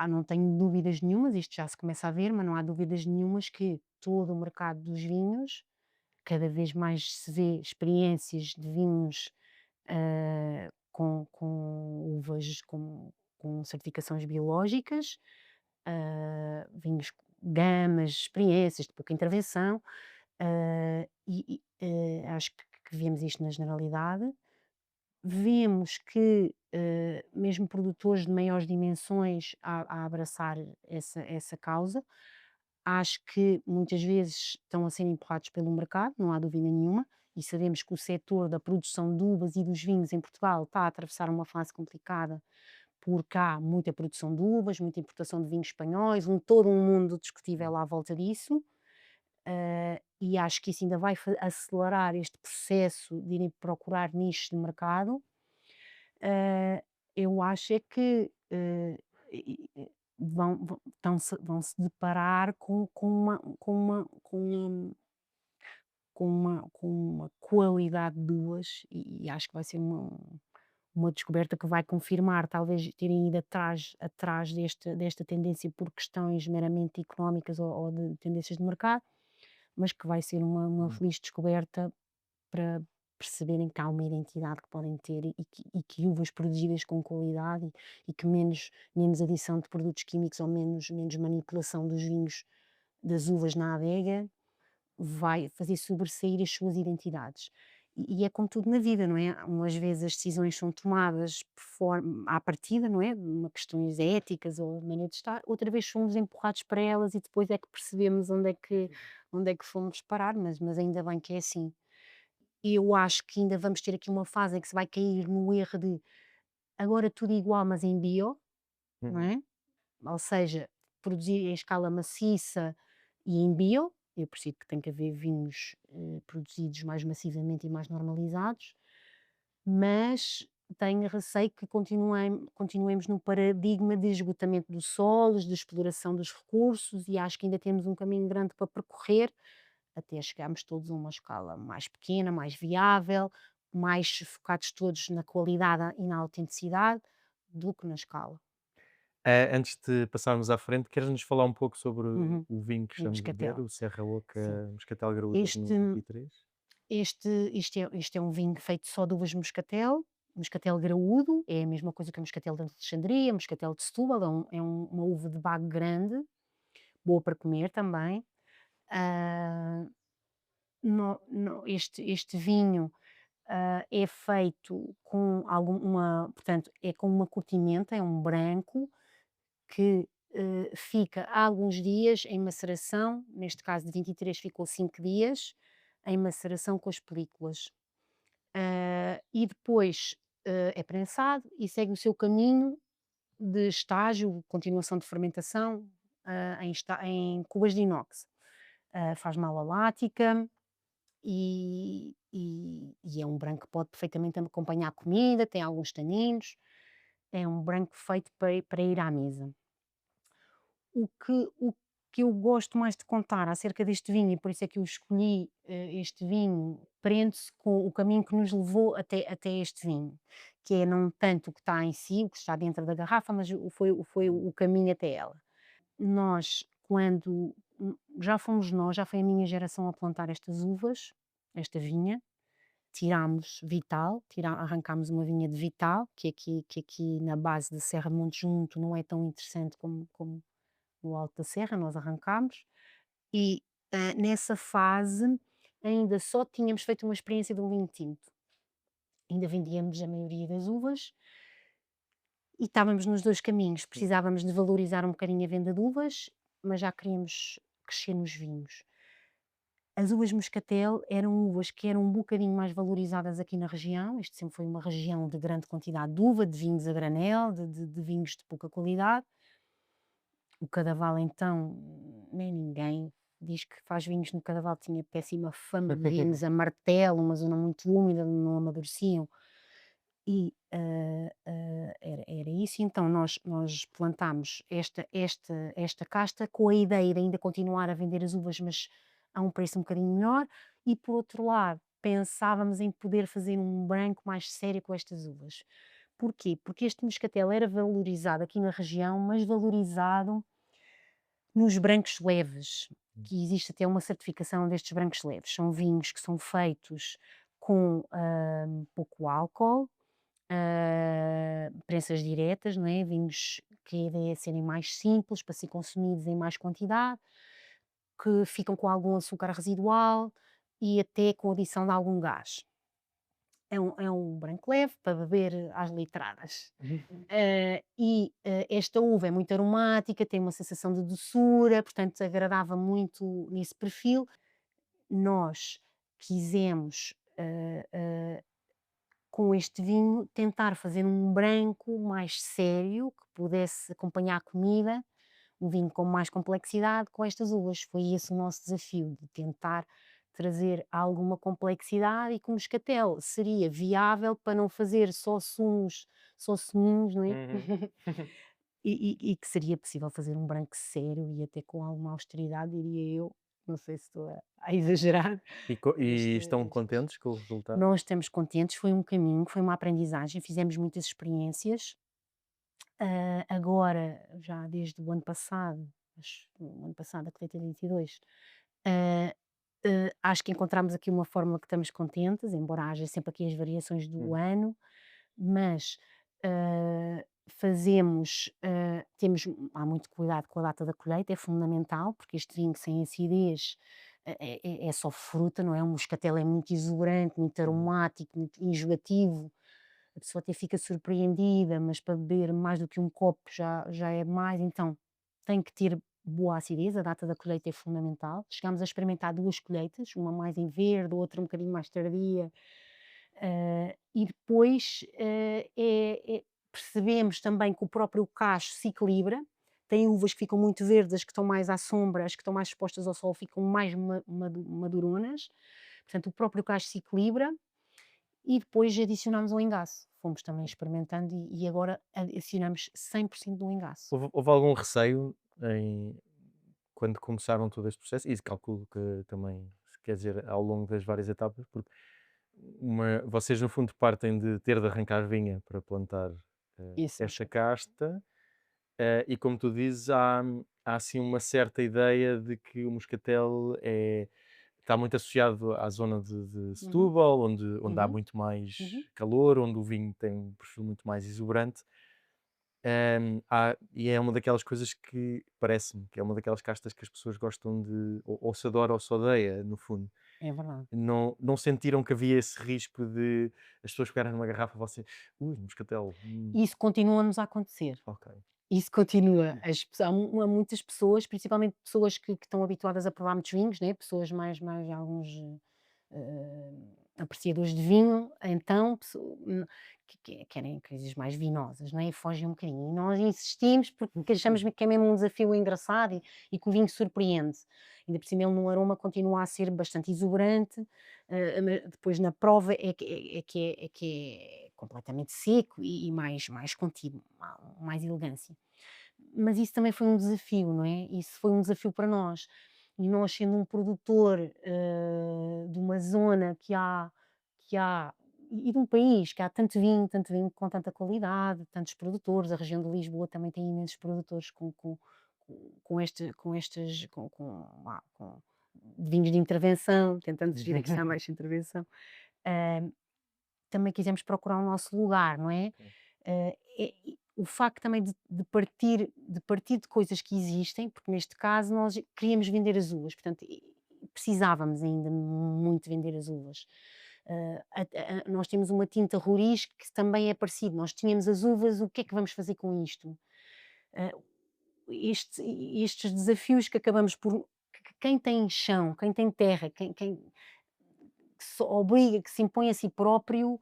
não tenho dúvidas nenhumas, isto já se começa a ver, mas não há dúvidas nenhumas que todo o mercado dos vinhos, cada vez mais se vê experiências de vinhos, com uvas com certificações biológicas, vinhos, gamas, experiências de pouca intervenção, acho que vemos isto na generalidade. Vemos que, mesmo produtores de maiores dimensões a abraçar essa causa. Acho que muitas vezes estão a ser empurrados pelo mercado, não há dúvida nenhuma, e sabemos que o setor da produção de uvas e dos vinhos em Portugal está a atravessar uma fase complicada, porque há muita produção de uvas, muita importação de vinhos espanhóis, todo um mundo discutível à volta disso. E acho que isso ainda vai acelerar este processo de irem procurar nichos de mercado. Eu acho é que vão se deparar com uma qualidade de uvas, e acho que vai ser uma descoberta que vai confirmar talvez terem ido atrás desta tendência por questões meramente económicas ou de tendências de mercado, mas que vai ser uma Hum. feliz descoberta para perceberem que há uma identidade que podem ter e que uvas produzidas com qualidade e que menos adição de produtos químicos ou menos manipulação dos vinhos, das uvas na adega, vai fazer sobressair as suas identidades. E é como tudo na vida, não é? Umas vezes as decisões são tomadas por forma à partida, não é? Uma questões éticas ou de maneira de estar, outra vez fomos empurrados para elas e depois é que percebemos onde é que fomos parar, mas ainda bem que é assim. E eu acho que ainda vamos ter aqui uma fase em que se vai cair no erro de agora tudo igual, mas em bio, não Uhum. é? Ou seja, produzir em escala maciça e em bio. Eu percebo que tem que haver vinhos, produzidos mais massivamente e mais normalizados, mas tenho receio que continuemos no paradigma de esgotamento dos solos, de exploração dos recursos, e acho que ainda temos um caminho grande para percorrer até chegarmos todos a uma escala mais pequena, mais viável, mais focados todos na qualidade e na autenticidade do que na escala. Antes de passarmos à frente, queres-nos falar um pouco sobre Uhum. o vinho que O estamos a beber, moscatel, o Serra sim. Oca Moscatel Graúdo Este 2023? este é um vinho feito só de uvas moscatel, moscatel graúdo, é a mesma coisa que o moscatel de Alexandria, moscatel de Setúbal, uma uva de bago grande, boa para comer também. Ah, este vinho, é feito com portanto, é com uma cortimenta, é um branco que, fica há alguns dias em maceração, neste caso de 23 ficou 5 dias, em maceração com as películas. E depois, é prensado e segue o seu caminho de estágio, continuação de fermentação, em cubas de inox. Faz mala lática e é um branco que pode perfeitamente acompanhar a comida, tem alguns taninos, é um branco feito para ir à mesa. O que eu gosto mais de contar acerca deste vinho, e por isso é que eu escolhi, este vinho, prende-se com o caminho que nos levou até este vinho, que é não tanto o que está em si, o que está dentro da garrafa, mas foi o caminho até ela. Nós, já fomos nós, já foi a minha geração a plantar estas uvas, esta vinha, tirámos Vital, arrancámos uma vinha de Vital, que aqui na base da Serra de Montejunto não é tão interessante como no alto da serra, nós arrancámos e, nessa fase ainda só tínhamos feito uma experiência de um vinho tinto. Ainda vendíamos a maioria das uvas e estávamos nos 2 caminhos, precisávamos de valorizar um bocadinho a venda de uvas, mas já queríamos crescer nos vinhos. As uvas moscatel eram uvas que eram um bocadinho mais valorizadas aqui na região, isto sempre foi uma região de grande quantidade de uva, de vinhos a granel, de vinhos de pouca qualidade. O Cadaval então, nem ninguém diz que faz vinhos no Cadaval, tinha péssima fama de vinhos a martelo, uma zona muito úmida, não amadureciam e, era isso. Então nós plantámos esta casta com a ideia de ainda continuar a vender as uvas, mas a um preço um bocadinho melhor e por outro lado, pensávamos em poder fazer um branco mais sério com estas uvas. Porquê? Porque este moscatel era valorizado aqui na região, mas valorizado nos brancos leves, que existe até uma certificação destes brancos leves. São vinhos que são feitos com, pouco álcool, prensas diretas, não é? Vinhos que a ideia é serem mais simples, para ser consumidos em mais quantidade, que ficam com algum açúcar residual e até com adição de algum gás. É um branco leve para beber às litradas. Esta uva é muito aromática, tem uma sensação de doçura, portanto agradava muito nesse perfil. Nós quisemos, com este vinho, tentar fazer um branco mais sério, que pudesse acompanhar a comida, um vinho com mais complexidade com estas uvas. Foi esse o nosso desafio, de tentar trazer alguma complexidade e que o moscatel seria viável para não fazer só suminhos, não é? Uhum. E que seria possível fazer um branco sério e até com alguma austeridade, diria eu, não sei se estou a exagerar, mas E estão temos feito. contentes com o resultado? Nós estamos contentes, foi um caminho, foi uma aprendizagem, fizemos muitas experiências. Agora, já desde o ano passado, acho o ano passado, a colheita de 22, ah, acho que encontramos aqui uma fórmula que estamos contentes, embora haja sempre aqui as variações do Hum, ano, mas, fazemos, temos há muito cuidado com a data da colheita, é fundamental, porque este vinho sem acidez, é só fruta, não é? O moscatel é muito exuberante, muito uhum. aromático, muito enjoativo, a pessoa até fica surpreendida, mas para beber mais do que um copo já é demais, então tem que ter boa acidez, a data da colheita é fundamental. Chegámos a experimentar 2 colheitas, uma mais em verde, outra um bocadinho mais tardia, e depois, percebemos também que o próprio cacho se equilibra, tem uvas que ficam muito verdes, as que estão mais à sombra, as que estão mais expostas ao sol ficam mais maduronas, portanto o próprio cacho se equilibra, e depois adicionamos o engaço. Fomos também experimentando e agora adicionamos 100% do engaço. Houve algum receio em quando começaram todo este processo? E calculo que também, quer dizer, ao longo das várias etapas, porque vocês no fundo partem de ter de arrancar vinha para plantar, esta Exato. casta, e como tu dizes, há assim uma certa ideia de que o moscatel está muito associado à zona de Uhum, Setúbal, onde há uhum, muito mais uhum. calor, onde o vinho tem um perfil muito mais exuberante. E é uma daquelas coisas que parece-me que é uma daquelas castas que as pessoas gostam de, ou se adora ou se odeia, no fundo. É verdade. Não sentiram que havia esse risco de as pessoas pegarem numa garrafa e você, ui, moscatel, E isso continua-nos a acontecer. ok. Isso continua. Há muitas pessoas, principalmente pessoas que estão habituadas a provar muitos vinhos, né, pessoas mais alguns, apreciadores de vinho, então querem coisas mais vinosas, não é, e fogem um bocadinho. E nós insistimos porque achamos que é mesmo um desafio engraçado e que o vinho surpreende. Ainda por cima ele no aroma continua a ser bastante exuberante, ma depois na prova é completamente seco e mais contido, mais elegância. Mas isso também foi um desafio, não é? Isso foi um desafio para nós. E nós sendo um produtor, de uma zona que há e de um país que há tanto vinho com tanta qualidade, tantos produtores, a região de Lisboa também tem imensos produtores com estes com vinhos de intervenção, tentando fugir aqui à baixa intervenção. Hã, Também quisemos procurar o nosso lugar, não é? Ok. O facto também de partir de coisas que existem, porque neste caso nós queríamos vender as uvas, portanto, precisávamos ainda muito vender as uvas. Nós temos uma tinta Roriz que também é parecido, nós tínhamos as uvas, o que é que vamos fazer com isto? Ah, estes desafios que acabamos que quem tem chão, quem tem terra, quem que se obriga, que se impõe a si próprio,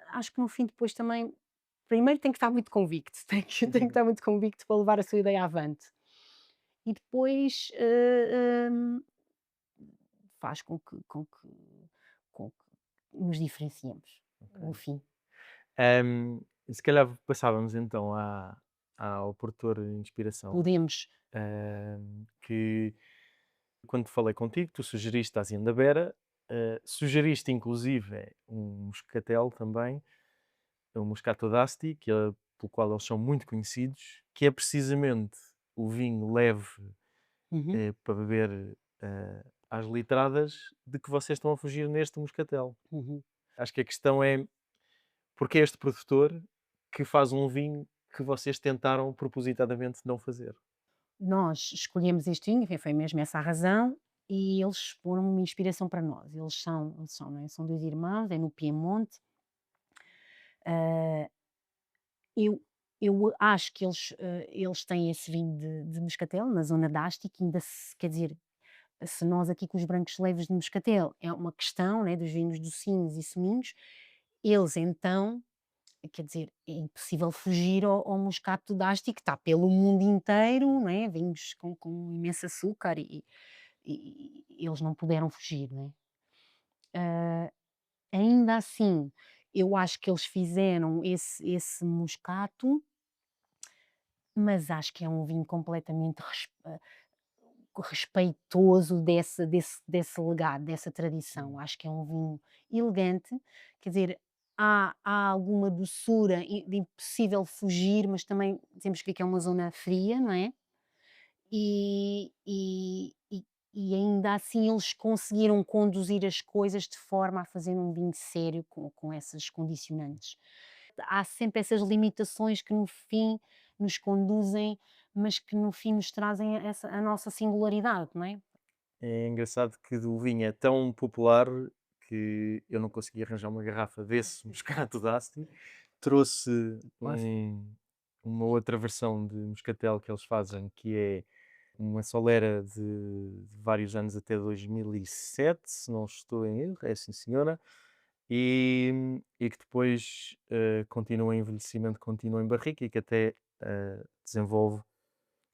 acho que no fim depois também, primeiro tem que estar muito convicto, tem que estar muito convicto para levar a sua ideia avante. E depois, faz com que nos diferenciemos, no Ok. fim. Se calhar passávamos então ao produtor de inspiração, Podemos que quando falei contigo, tu sugeriste a Azienda Vera, sugeriste inclusive um moscatel também, o Moscato d'Asti, pelo qual eles são muito conhecidos, que é precisamente o vinho leve, uhum, para beber, às litradas, de que vocês estão a fugir neste moscatel. uhum. Acho que a questão é porque é este produtor que faz um vinho que vocês tentaram propositadamente não fazer. Nós escolhemos este vinho, foi mesmo essa a razão, e eles foram uma inspiração para nós. Eles são, não é, são 2 irmãos, é no Piemonte. Ah, eu eu acho que eles têm esse vinho de moscatel na zona da Asti, que ainda se quer dizer, se nós aqui com os brancos leves de moscatel é uma questão, né, dos vinhos docinhos e suminhos, eles então, quer dizer, é impossível fugir ao moscato de Asti que está pelo mundo inteiro, não é, vinhos com imenso açúcar e eles não puderam fugir, não é. Ah, Ainda assim, eu acho que eles fizeram esse moscato, mas acho que é um vinho completamente respeitoso desse legado, dessa tradição. Hum. Acho que é um vinho elegante, quer dizer, há alguma doçura de impossível fugir, mas também temos que ver que é uma zona fria, não é? E e e e ainda assim eles conseguiram conduzir as coisas de forma a fazer um vinho sério com essas condicionantes. Há sempre essas limitações que no fim nos conduzem, mas que no fim nos trazem a nossa singularidade, não é? É engraçado que o vinho é tão popular que eu não consegui arranjar uma garrafa desse Moscato d'Asti. Trouxe Pois. uma outra versão de moscatel que eles fazem, que é uma solera de vários anos até 2007, se não estou em erro, é sim senhora, e que depois continua em envelhecimento, continua em barrica e que até desenvolve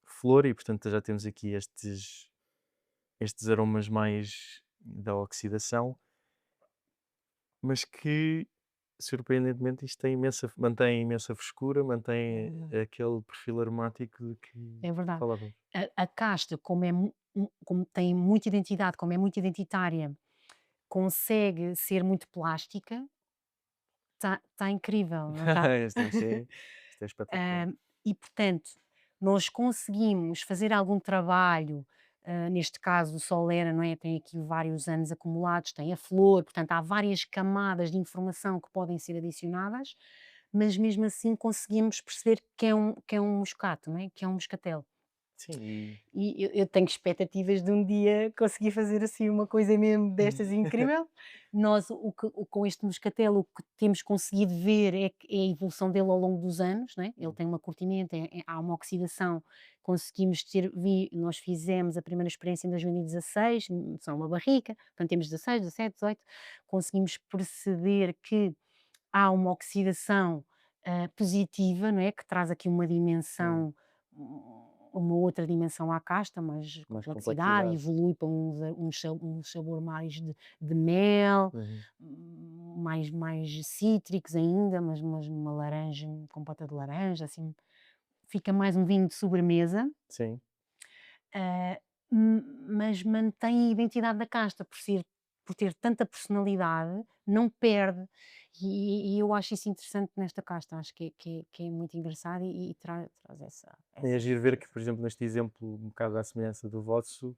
flor e portanto já temos aqui estes aromas mais da oxidação, mas que surpreendentemente isto mantém imensa frescura, É mantém verdade. aquele perfil aromático de que É verdade. falávamos. A casta, como tem muita identidade, como é muito identitária, consegue ser muito plástica, está incrível, não está? Isto é espetacular. E portanto, nós conseguimos fazer algum trabalho, neste caso o Solera, não é, tem aqui vários anos acumulados, tem a flor, portanto há várias camadas de informação que podem ser adicionadas, mas mesmo assim conseguimos perceber que é um moscato, não é, que é um moscatel. Sim, e E eu tenho expectativas de um dia conseguir fazer assim uma coisa mesmo destas incrível. Nós com este moscatel o que temos conseguido ver é a evolução dele ao longo dos anos, né, ele tem uma curtimento, há uma oxidação, conseguimos ter nós fizemos a primeira experiência em 2016, só uma barrica, portanto temos 16, 17, 18, conseguimos perceber que há uma oxidação, positiva, não é, que traz aqui uma hum, dimensão, uma outra dimensão à casta, mais mais complexidade, complexidade. evolui para um sabor mais de mel, Uhum. mais cítricos ainda, mas uma laranja, com pota de laranja, assim, fica mais um vinho de sobremesa. Sim. Ah, mas mantém a identidade da casta, por ter tanta personalidade, não perde. E eu acho isso interessante nesta casta, acho que é muito engraçado e traz É essas giro ver que, por exemplo, neste exemplo, um bocado à semelhança do vosso,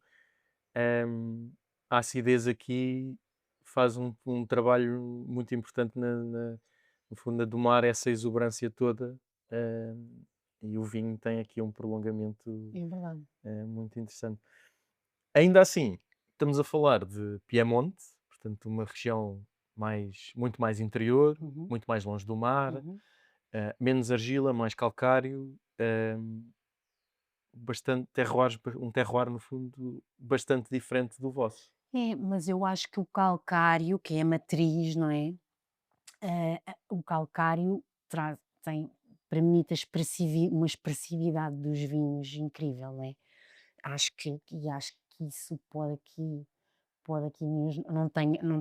hum, a acidez aqui faz um trabalho muito importante no fundo, a domar essa exuberância toda, e o vinho tem aqui um prolongamento é verdade. muito interessante. Ainda assim, estamos a falar de Piemonte, portanto, uma região muito mais interior, Uhum, muito mais longe do mar, uhum. menos argila, mais calcário, bastante um terroir, no fundo, bastante diferente do vosso. É, mas eu acho que o calcário, que é a matriz, não é? O calcário permite uma expressividade dos vinhos incrível, não é? Acho que isso pode aqui mesmo, não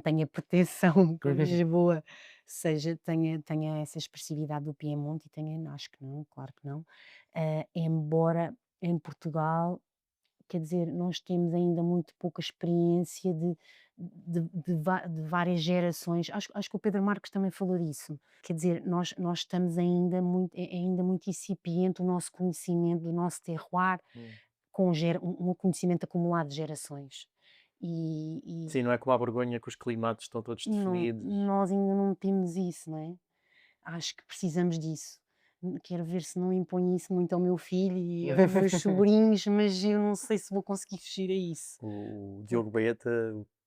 tenho a pretensão que Lisboa tenha essa expressividade do Piemonte e tenha, acho que não, claro que não. Embora em Portugal, quer dizer, nós temos ainda muito pouca experiência de várias gerações. Acho que o Pedro Marques também falou disso. Quer dizer, nós estamos ainda muito, é ainda muito incipiente o nosso conhecimento do nosso terroir, Hum. com um conhecimento acumulado de gerações. E Sim, não é como a Borgonha que os climates estão todos não, definidos. nós ainda não temos isso, não é? Acho que precisamos disso. Quero ver se não imponho isso muito ao meu filho e aos meus sobrinhos, mas eu não sei se vou conseguir fugir a isso. O Diogo Porque Baeta,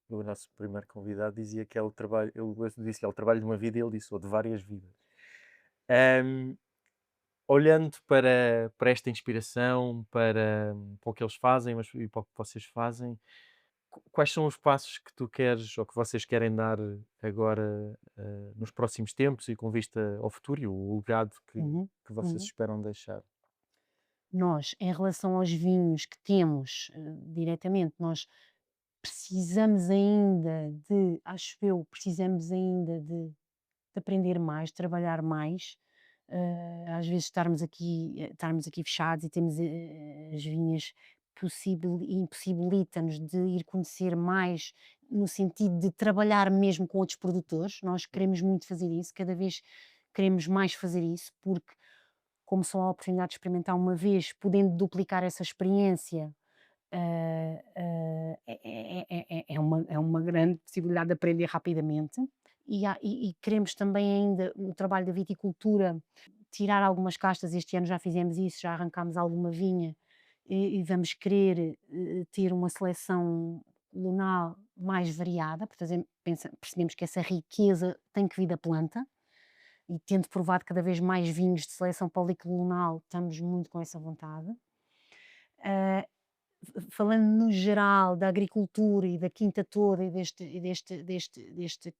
o nosso primeiro convidado, dizia que é o trabalho, eu disse que é o trabalho de uma vida e ele disse, ou de várias vidas. Ahm, Olhando para esta inspiração, para o que eles fazem e para o que vocês fazem, quais são os passos que tu queres ou que vocês querem dar agora, nos próximos tempos e com vista ao futuro e o legado uhum, que vocês uhum. esperam deixar? Nós, em relação aos vinhos que temos, diretamente, nós precisamos ainda precisamos ainda de aprender mais, de trabalhar mais. Às vezes estarmos aqui fechados e temos as vinhas impossibilita-nos de ir conhecer mais, no sentido de trabalhar mesmo com outros produtores. Nós queremos muito fazer isso, cada vez queremos mais fazer isso, porque como só a oportunidade de experimentar uma vez, podendo duplicar essa experiência, é uma grande possibilidade de aprender rapidamente. E queremos também ainda, no trabalho da viticultura, tirar algumas castas. Este ano já fizemos isso, já arrancámos alguma vinha, e vamos querer ter uma seleção colonal mais variada, porque percebemos que essa riqueza tem que vir da planta, e tendo provado cada vez mais vinhos de seleção policlonal, estamos muito com essa vontade. Ah, Falando no geral da agricultura e da quinta toda, e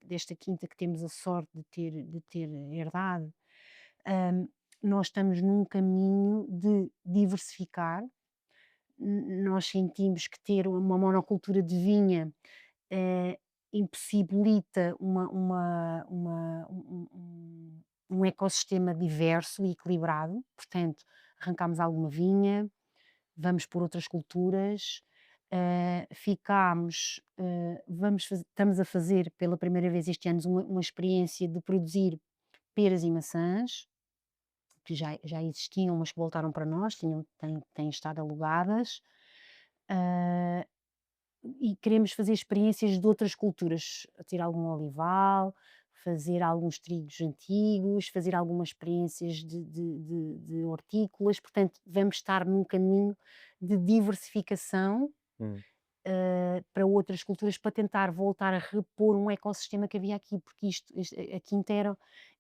desta quinta que temos a sorte de ter herdado, hum, nós estamos num caminho de diversificar. Nós sentimos que ter uma monocultura de vinha eh, impossibilita um ecossistema diverso e equilibrado. Portanto, arrancámos alguma vinha, vamos por outras culturas, estamos a fazer pela primeira vez este ano uma experiência de produzir peras e maçãs, que já existiam, mas que voltaram para nós, têm estado alugadas. Ah, e queremos fazer experiências de outras culturas, tirar algum olival, fazer alguns trigos antigos, fazer algumas experiências de hortícolas. Portanto, vamos estar num caminho de diversificação Hum, para outras culturas, para tentar voltar a repor um ecossistema que havia aqui, porque a quinta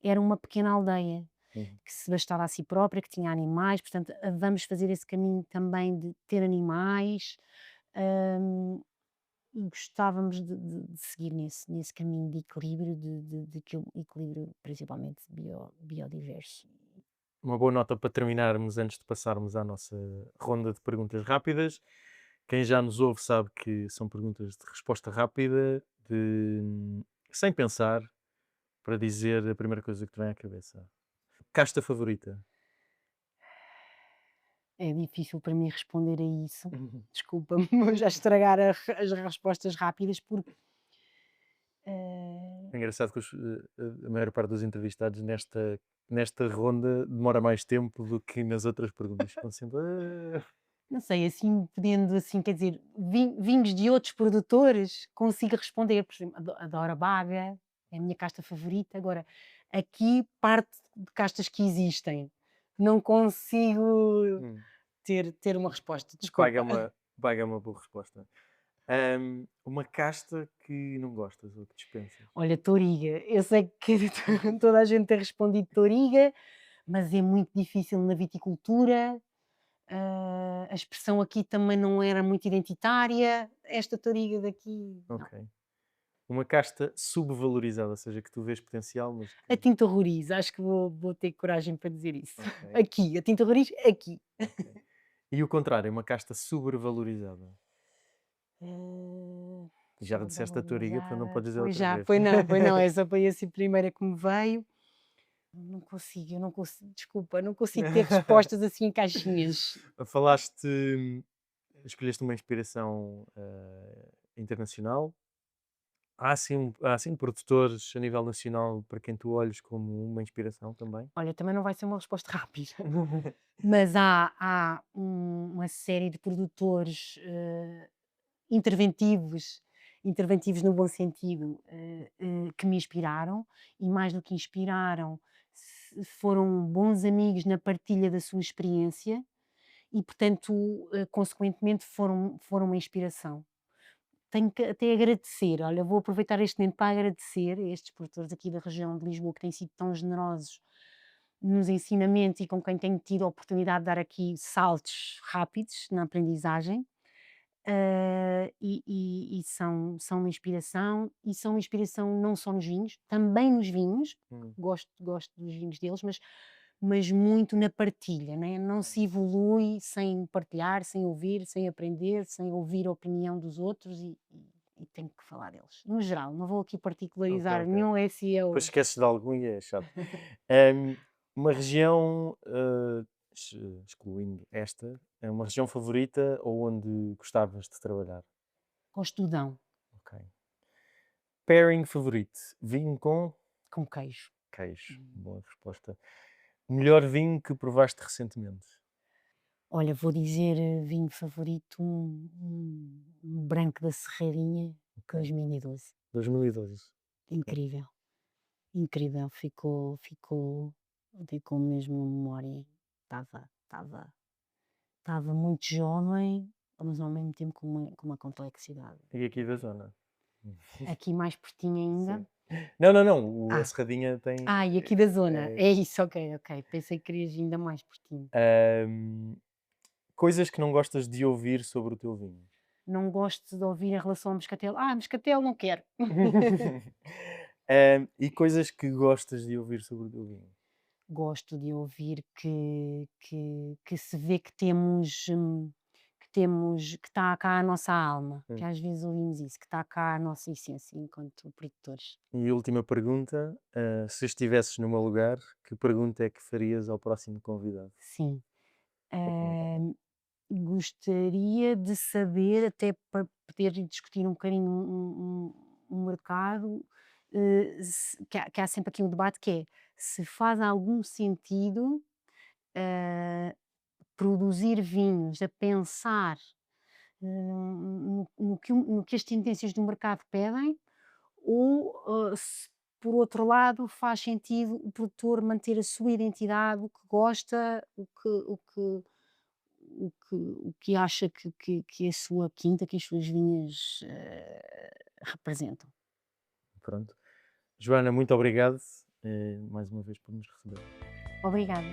era uma pequena aldeia uhum. que se bastava a si própria, que tinha animais. Portanto, vamos fazer esse caminho também de ter animais. hum, e gostávamos de seguir nesse caminho de equilíbrio, equilíbrio principalmente biodiverso. Uma boa nota para terminarmos antes de passarmos à nossa ronda de perguntas rápidas. Quem já nos ouve sabe que são perguntas de resposta rápida, sem pensar, para dizer a primeira coisa que te vem à cabeça. Casta favorita? É difícil para mim responder a isso. Uhum. Desculpa-me, vou já estragar as respostas rápidas, porque eh, É engraçado que a maior parte dos entrevistados nesta ronda demora mais tempo do que nas outras perguntas. Ficam sempre. "Ah." não sei, assim, podendo, assim, quer dizer, vinhos de outros produtores, consigo responder. Por exemplo, adoro a Baga, é a minha casta favorita. Agora, aqui parte de castas que existem. Não consigo Hum, ter uma resposta, Baga é desculpa. uma, Baga é uma boa resposta. Uma casta que não gostas ou que dispensas? Olha, Toriga, eu sei que toda a gente tem respondido Toriga, mas é muito difícil na viticultura. A expressão aqui também não era muito identitária. Esta Toriga daqui, não. Ok. Uma casta subvalorizada, ou seja, que tu vês potencial, mas A que. tinta Roriz, acho que vou ter coragem para dizer isso. Ok, Aqui, a tinta Roriz, aqui. ok. E o contrário, uma casta sobrevalorizada. Já disseste a tua riga, portanto não Sobrevalorizada, podes dizer pois outra já, vez. pois não, essa foi assim a primeira que me veio. Eu não consigo, desculpa, não consigo ter respostas assim em caixinhas. Falaste, escolheste uma inspiração internacional. Há assim produtores a nível nacional para quem tu olhes como uma inspiração também? Olha, também não vai ser uma resposta rápida, mas há uma série de produtores interventivos, interventivos no bom sentido, que me inspiraram, e mais do que inspiraram, foram bons amigos na partilha da sua experiência, e portanto, consequentemente foram uma inspiração. Tenho que até agradecer, olha, vou aproveitar este momento para agradecer a estes produtores aqui da região de Lisboa, que têm sido tão generosos nos ensinamentos, e com quem tenho tido a oportunidade de dar aqui saltos rápidos na aprendizagem. E são uma inspiração, e são uma inspiração não só nos vinhos, também nos vinhos. Hum, Gosto dos vinhos deles, mas muito na partilha, né? Não se evolui sem partilhar, sem ouvir, sem aprender, sem ouvir a opinião dos outros, e tenho que falar deles. No geral, não vou aqui ok, particularizar ok. nenhum Depois SEO. esqueces de algum e é chato. Ahm, uma região excluindo esta, é uma região favorita ou onde gostavas de trabalhar? Gosto do Dão, Ok. Pairing favorito, vinho com com queijo. queijo. Boa resposta. Melhor vinho que provaste recentemente? Olha, vou dizer, vinho favorito, um branco da Serrarinha, Ok. 2012. 2012. Incrível, incrível, ficou mesmo na memória. Estava muito jovem, mas ao mesmo tempo com uma complexidade. E aqui da zona? Aqui mais pertinho ainda. Sim. Não, não, não. A Ah, Serradinha tem. e aqui da zona. É, É isso, ok, ok. Pensei que querias ainda mais pertinho. ahm, coisas que não gostas de ouvir sobre o teu vinho. Não gosto de ouvir em relação ao moscatel. Moscatel não quero. E coisas que gostas de ouvir sobre o teu vinho. Gosto de ouvir que se vê que está cá a nossa alma, que Hum. às vezes ouvimos isso, que está cá a nossa essência enquanto produtores. E última pergunta: se estivesses no meu lugar, que pergunta é que farias ao próximo convidado? Sim. Fica à vontade. Gostaria de saber, até para poder discutir um bocadinho um mercado, que há sempre aqui um debate que é, se faz algum sentido, eh, produzir vinhos a pensar, no que as tendências do mercado pedem, ou, se por outro lado faz sentido o produtor manter a sua identidade, o que gosta, o que acha que a sua quinta, que as suas vinhas, representam. Pronto. Joana, muito obrigado mais uma vez por nos receber. Obrigada.